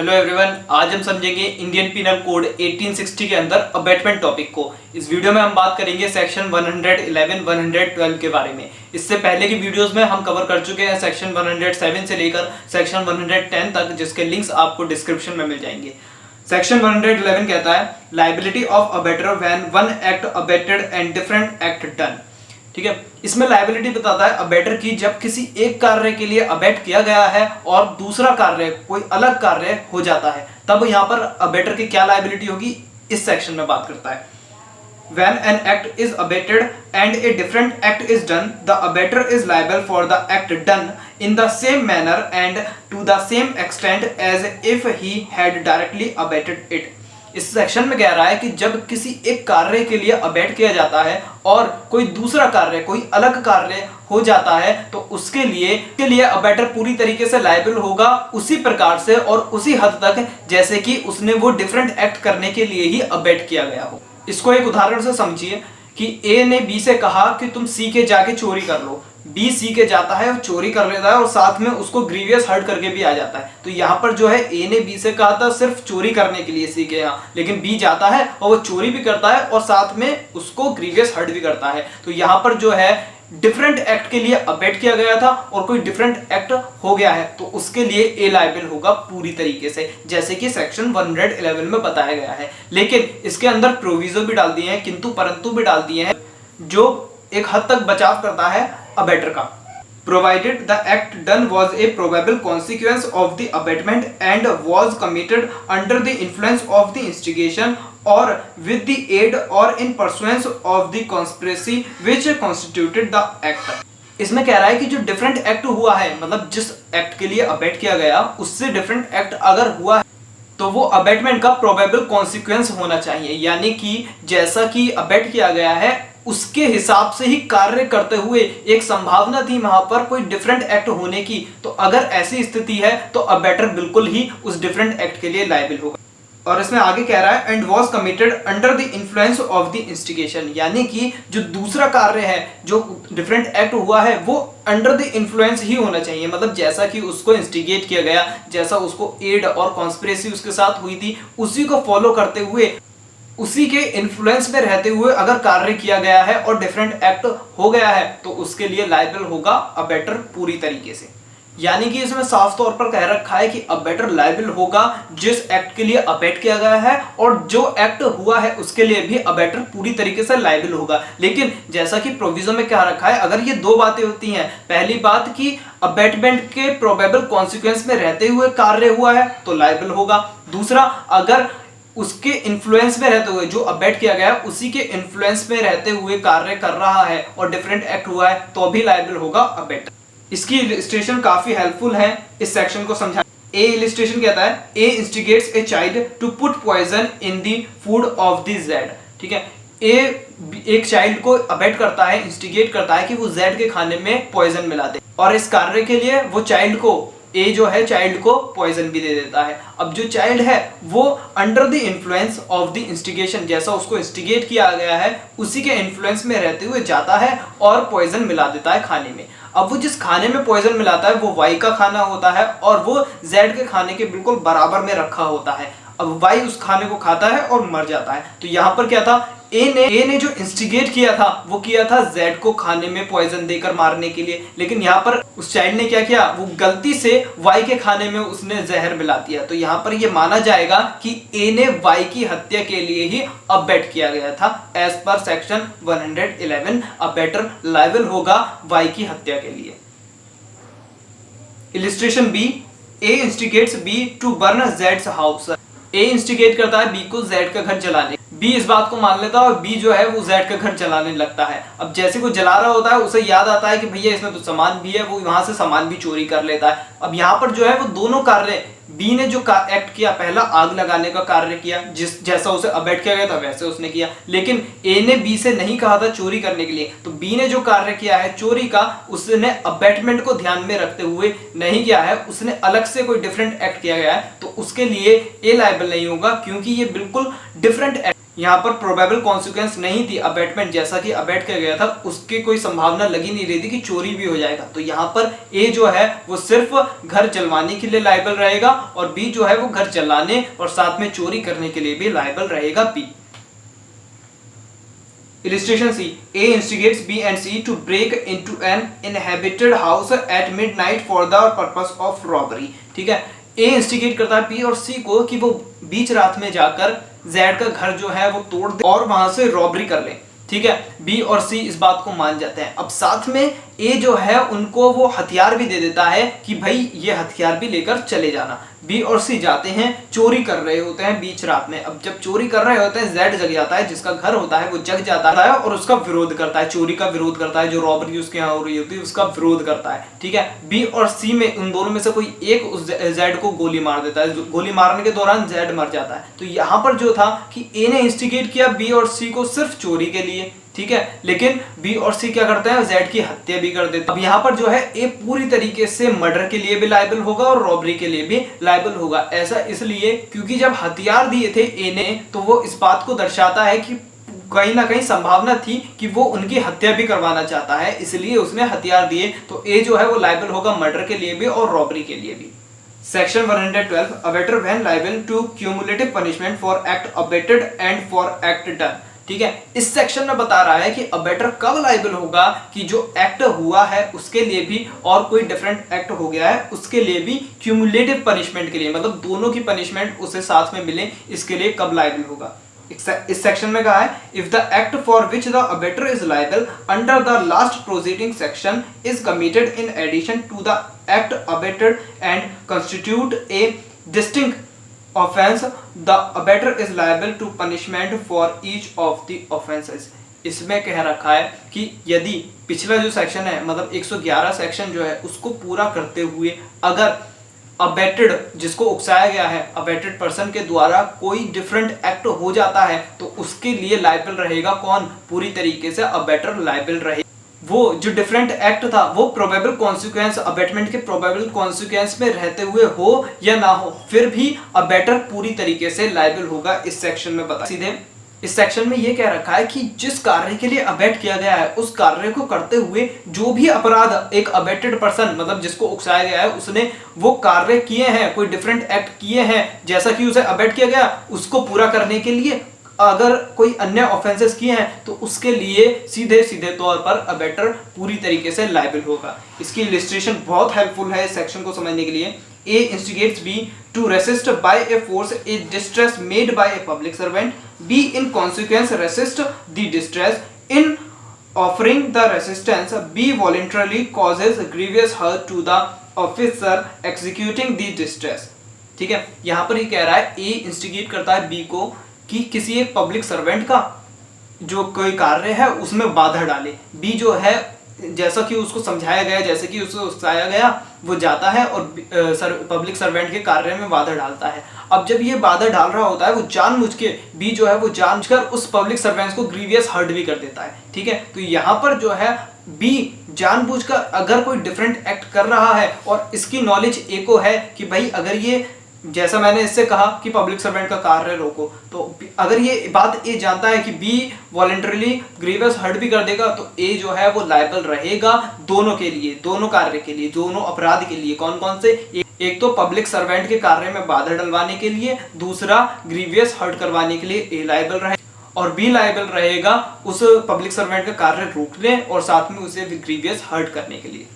Hello everyone, आज हम समझेंगे इंडियन पिनल कोड 1860 के अंदर अबेटमेंट टॉपिक को। इस वीडियो में हम बात करेंगे सेक्शन 111, 112 के बारे में। इससे पहले की वीडियोस में हम कवर कर चुके हैं सेक्शन 107 से लेकर सेक्शन 110 तक, जिसके लिंक्स आपको डिस्क्रिप्शन में मिल जाएंगे। सेक्शन 111 कहता है liability of abettor when one act abetted and different act done. ठीक है, इसमें लायबिलिटी बताता है अबेटर की जब किसी एक कार्य के लिए अबेट किया गया है और दूसरा कार्य कोई अलग कार्य हो जाता है, तब यहां पर अबेटर की क्या लायबिलिटी होगी, इस सेक्शन में बात करता है। When an act is abated and a different act is done, the abater is liable for the act done in the same manner and to the same extent as if he had directly abated it. इस section में कह रहा है कि जब किसी एक कार्य के लिए अबेट किया जाता है और कोई दूसरा कार्य, कोई अलग कार्य हो जाता है, तो उसके लिए अबेटर पूरी तरीके से लायबल होगा उसी प्रकार से और उसी हद तक जैसे कि उसने वो डिफरेंट एक्ट करने के लिए ही अबेट किया गया हो। इसको एक उदाहरण से समझिए कि ए ने बी से कहा कि तुम सी के जाके चोरी कर लो। बी सी के जाता है और चोरी कर लेता है और साथ में उसको ग्रीवियस हर्ट करके भी आ जाता है। तो यहाँ पर जो है ए ने बी से कहा था सिर्फ चोरी करने के लिए सी के यहाँ, लेकिन बी जाता है और वो चोरी भी करता है और साथ में उसको ग्रीवियस हर्ट भी करता है। तो यहाँ पर जो है डिफरेंट एक्ट के लिए अबेट किया गया था और कोई डिफरेंट एक्ट हो गया है, तो उसके लिए ए लायबल होगा पूरी तरीके से, जैसे कि सेक्शन 111 में बताया गया है। लेकिन इसके अंदर प्रोविजो भी डाल दिए हैं, किंतु परंतु भी डाल दिए हैं, जो एक हद तक बचाव करता है अबेटर का। Provided the act done was a probable consequence of the abatement and was committed under the influence of the instigation or with the aid or in pursuance of the conspiracy which constituted the act. इसमें कह रहा है कि जो different act हुआ है, मतलब जिस एक्ट के लिए अबेट किया गया उससे डिफरेंट एक्ट अगर हुआ है तो वो अबेटमेंट का प्रोबेबल कॉन्सिक्वेंस होना चाहिए, यानी कि जैसा कि अबेट किया गया है उसके हिसाब से ही कार्य करते हुए एक संभावना थी वहां पर कोई डिफरेंट एक्ट होने की। तो अगर ऐसी स्थिति है तो अबेटर बिल्कुल ही उस डिफरेंट एक्ट के लिए लायबल होगा। और इसमें आगे कह रहा है and was committed under the influence of the instigation, यानी कि जो दूसरा कार्य है, जो डिफरेंट एक्ट हुआ है, वो अंडर द इन्फ्लुएंस ही होना चाहिए, मतलब जैसा कि उसको इंस्टिगेट किया गया, जैसा उसको एड और कॉन्स्पिरेसी उसके साथ हुई थी, उसी को फॉलो करते हुए, उसी के इन्फ्लुएंस में रहते हुए अगर कार्य किया गया है और डिफरेंट एक्ट हो गया है तो उसके लिए लायबल होगा अबेटर पूरी तरीके से। यानी कि इसमें साफ तौर पर कह रखा है कि अबेटर लायबल होगा जिस एक्ट के लिए अबेट किया गया है, और जो एक्ट हुआ है उसके लिए भी अबेटर पूरी तरीके से लायबल होगा। लेकिन जैसा कि प्रोविजन में कह रखा है, अगर ये दो बातें होती हैं, पहली बात कि अबेटमेंट के प्रोबेबल कॉन्सिक्वेंस में रहते हुए कार्य हुआ है तो लायबल होगा, दूसरा अगर उसके इन्फ्लुएंस में रहते हुए, जो अबेट किया गया उसी के इन्फ्लुएंस में रहते हुए कार्य कर रहा है और डिफरेंट एक्ट हुआ है तो भी लायबल होगा अबेटर। इसकी इलस्ट्रेशन काफी हेल्पफुल है इस सेक्शन को समझा। ए इलस्ट्रेशन कहता है a instigates a child to put poison in the food of the Z. ठीक है, ए एक चाइल्ड को अबेट करता है, इंस्टिगेट करता है कि वो जेड के खाने में पॉइजन मिला दे, और इस कार्य के लिए वो चाइल्ड को, ए जो है चाइल्ड को पॉइजन भी दे देता है। अब जो चाइल्ड है वो under the influence of the instigation, जैसा उसको इंस्टिगेट किया गया है उसी के इन्फ्लुएंस में रहते हुए जाता है और पॉइजन मिला देता है खाने में। अब वो जिस खाने में पॉइजन मिलाता है वो वाई का खाना होता है और वो जेड के खाने के बिल्कुल बराबर में रखा होता है। अब वाई उस खाने को खाता है और मर जाता है। तो यहाँ पर क्या था, ए ने जो इंस्टिगेट किया था वो किया था जेड को खाने में पॉइजन देकर मारने के लिए, लेकिन यहाँ पर उस चाइल्ड ने क्या किया, वो गलती से वाई के खाने में उसने जहर मिला दिया। तो यहाँ पर ये माना जाएगा कि ए ने वाई की हत्या के लिए ही अबेट किया गया था। As per section 111 abettor liable होगा वाई की हत्या के लिए। Illustration B, A instigates B to burn जेड्स हाउस। ए इंस्टिगेट करता है बी को जेड का घर जलाने, बी इस बात को मान लेता है और बी जो है वो जेड का घर जलाने लगता है। अब जैसे वो जला रहा होता है उसे याद आता है कि भैया इसमें तो सामान भी है, वो वहां से सामान भी चोरी कर लेता है। अब यहाँ पर जो है वो दोनों कार्य, बी ने जो एक्ट किया, पहला आग लगाने का कार्य किया, जैसा उसे अबेट किया गया था वैसे उसने किया, लेकिन ए ने बी से नहीं कहा था चोरी करने के लिए, तो बी ने जो कार्य किया है चोरी का, उसने अबेटमेंट को ध्यान में रखते हुए नहीं किया है, उसने अलग से कोई डिफरेंट एक्ट किया गया है, तो उसके लिए ए लायबल नहीं होगा क्योंकि ये बिल्कुल डिफरेंट एक्ट। यहाँ पर प्रोबेबल कॉन्सिक्वेंस नहीं थी अबेटमेंट, जैसा कि अबेट किया गया था उसके कोई संभावना लगी नहीं रही थी कि चोरी भी हो जाएगा। तो यहाँ पर ए जो है वो सिर्फ घर जलवाने के लिए लायबल रहेगा और बी जो है वो घर जलाने और साथ में चोरी करने के लिए भी लायबल रहेगा B. Illustration C. A instigates B and C to break into an inhabited house at midnight for the purpose of robbery. ठीक है, A इंस्टिगेट करता है B और C को कि वो बीच रात में जाकर Z का घर जो है वो तोड़ दे और वहां से रॉबरी कर ले। ठीक है, B और C इस बात को मान जाते हैं। अब साथ में A जो है उनको वो हथियार भी दे देता है कि भाई ये हथियार भी लेकर चले जाना। B और C जाते हैं, चोरी कर रहे होते हैं बीच रात में। अब जब चोरी कर रहे होते हैं Z जग जाता है, जिसका घर होता है वो जग जाता है और उसका विरोध करता है, चोरी का विरोध करता है, जो रॉबरी उसके यहाँ हो रही होती है उसका विरोध करता है। ठीक है, B और C में उन दोनों में से कोई एक उस Z को गोली मार देता है, गोली मारने के दौरान Z मर जाता है। तो यहाँ पर जो था कि A ने इंस्टिगेट किया B और C को सिर्फ चोरी के लिए, ठीक है, लेकिन B और C क्या करते हैं, Z की हत्या भी कर देते हैं। अब यहाँ पर जो है A पूरी तरीके से मर्डर के लिए भी लायबल होगा और रॉबरी के लिए भी लायबल होगा। ऐसा इसलिए क्योंकि जब हथियार दिए थे A ने तो वो इस बात को दर्शाता है कि कहीं ना कहीं संभावना थी कि वो उनकी हत्या भी करवाना चाहता है, इसलिए उसने हथियार दिए। तो A जो है वो लायबल होगा मर्डर के लिए भी और रॉबरी के लिए भी। Section 112 abettor when liable to cumulative punishment for act abetted and for act done. ठीक है, इस सेक्शन में बता रहा है कि अबेटर कब लायबल होगा कि जो एक्ट हुआ है उसके लिए भी और कोई डिफरेंट एक्ट हो गया है उसके लिए भी क्यूमुलेटिव पनिशमेंट के लिए, मतलब दोनों की पनिशमेंट उसे साथ में मिले, इसके लिए कब लायबल होगा। इस सेक्शन में कहा है if the act for which the abettor is liable under the last proceeding section is committed in addition to the act abetted and constitute a distinct offense, the abettor is liable to punishment for each of the offenses। इसमें कह रखा है कि यदि पिछला जो section है मतलब 111 सेक्शन जो है उसको पूरा करते हुए अगर अबेटेड जिसको उकसाया गया है अबेटेड पर्सन के द्वारा कोई डिफरेंट एक्ट हो जाता है तो उसके लिए लायबल रहेगा कौन, पूरी तरीके से अबेटर लायबल रहेगा। वो जो डिफरेंट एक्ट था वो प्रोबेबल कॉन्सिक्वेंस अबेटमेंट के प्रोबेबल कॉन्सिक्वेंस में रहते हुए हो या ना हो, फिर भी अबेटर पूरी तरीके से लायबल होगा। इस सेक्शन में बता सीधे इस सेक्शन में ये कह रखा है कि जिस कार्य के लिए अबेट किया गया है उस कार्य को करते हुए जो भी अपराध एक अबेटेड पर्सन मतलब जिसको उकसाया गया है उसने वो कार्य किए हैं, कोई डिफरेंट एक्ट किए हैं जैसा कि उसे अबेट किया गया, उसको पूरा करने के लिए अगर कोई अन्य ऑफेंसेस किए हैं तो उसके लिए सीधे सीधे तौर पर अबेटर पूरी तरीके से लायबल होगा। इसकी इलस्ट्रेशन बहुत हेल्पफुल है इस सेक्शन को समझने के लिए। A instigates B to resist by a force a distress made by a public servant. B in consequence resist the distress. In offering the resistance, B voluntarily causes grievous hurt to the officer executing the distress। ठीक है, यहाँ पर ये कह रहा है A instigate करता है B को कि किसी एक पब्लिक सर्वेंट का जो कोई कार्य है उसमें बाधा डाले। बी जो है जैसा कि उसको समझाया गया, जैसे कि उसे उकसाया गया, वो जाता है और पब्लिक सर्वेंट के कार्य में बाधा डालता है। अब जब ये बाधा डाल रहा होता है वो जानबूझ के बी जो है वो जानबूझकर उस पब्लिक सर्वेंट को ग्रीवियस हर्ट भी कर देता है। ठीक है, तो यहाँ पर जो है बी जानबूझकर अगर कोई डिफरेंट एक्ट कर रहा है और इसकी नॉलेज ए को है कि भाई अगर ये जैसा मैंने इससे कहा कि पब्लिक सर्वेंट का कार्य रोको, तो अगर ये बात ए जानता है कि बी वॉलंटरीली ग्रीवियस हर्ट भी कर देगा तो ए जो है वो लायबल रहेगा दोनों के लिए, दोनों कार्य के लिए, दोनों अपराध के लिए। कौन कौन से, एक तो पब्लिक सर्वेंट के कार्य में बाधा डलवाने के लिए, दूसरा ग्रीवियस हर्ट करवाने के लिए ए लायबल रहे और बी लायबल रहेगा उस पब्लिक सर्वेंट का कार्य रोकने और साथ में उसे ग्रीवियस हर्ट करने के लिए।